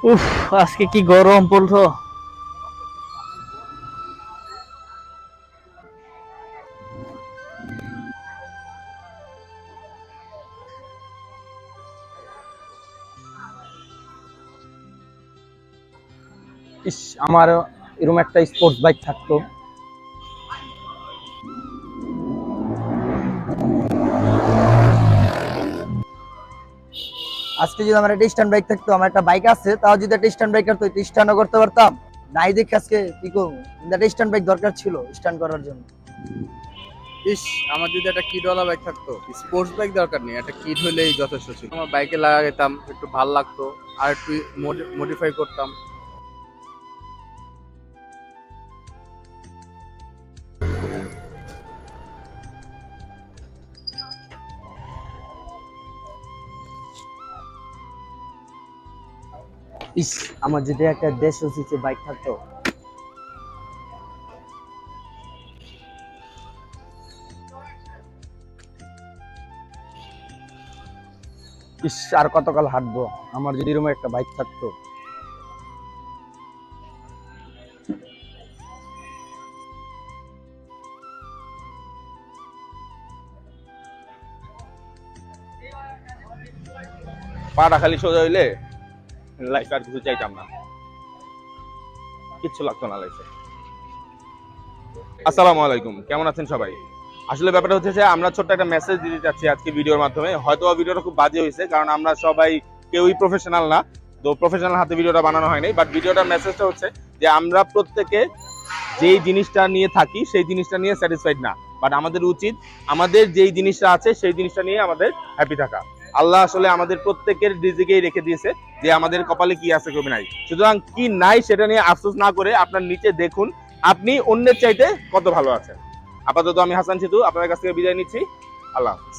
উফ, আজকে কি গরম পড়লো। ইস, আমার এরকম একটা স্পোর্টস বাইক থাকতো। আজকে যদি আমার একটা স্ট্যান্ড বাইক থাকতো, আমার একটা বাইক আছে, তাও যদি একটা স্ট্যান্ড বাইক থাকতো স্ট্যান্ডও করতে পারতাম। নাই দেখে আজকে কি করবো, কিন্তু একটা স্ট্যান্ড বাইক দরকার ছিল স্ট্যান্ড করার জন্য। ইস, আমার যদি একটা কিডওয়ালা বাইক থাকতো। স্পোর্টস বাইক দরকার নেই, একটা কিড হইলেই যথেষ্ট ছিল। আমার বাইকে লাগাইতাম, একটু ভাল লাগতো, আর একটু মডিফাই করতাম। ইস, আমার যদি একটা দেশ রচিত বাইক থাকতো। ইস, আর কতকাল হাঁটবো, আমার যদি এরকম একটা বাইক থাকতো। পাটা খালি সোজা হইলে লাইফ আর কিছু চাইতাম না, কিচ্ছু লাগতো না লাইফে। আসসালামু আলাইকুম, কেমন আছেন সবাই? আসলে ব্যাপারটা হচ্ছে যে আমরা ছোট্ট একটা মেসেজ দিতে চাচ্ছি আজকে ভিডিওর মাধ্যমে। হয়তো ভিডিওটা খুব বাজে হয়েছে, কারণ আমরা সবাই কেউই প্রফেশনাল না, তো প্রফেশনাল হাতে ভিডিওটা বানানো হয়নি। বাট ভিডিওটার মেসেজটা হচ্ছে যে আমরা প্রত্যেকে যেই জিনিসটা নিয়ে থাকি সেই জিনিসটা নিয়ে স্যাটিসফাইড না, বাট আমাদের উচিত আমাদের যেই জিনিসটা আছে সেই জিনিসটা নিয়ে আমাদের হ্যাপি থাকা। আল্লাহ আসলে আমাদের প্রত্যেকের রিজিকেই রেখে দিয়েছে যে আমাদের কপালে কি আছে কবি নাই। সুতরাং কি নাই সেটা নিয়ে আফসোস না করে আপনার নিচে দেখুন আপনি অন্যের চাইতে কত ভালো আছেন। আপাতত আমি হাসান সিতু আপনাদের কাছ থেকে বিদায় নিচ্ছি। আল্লাহ হাফিজ।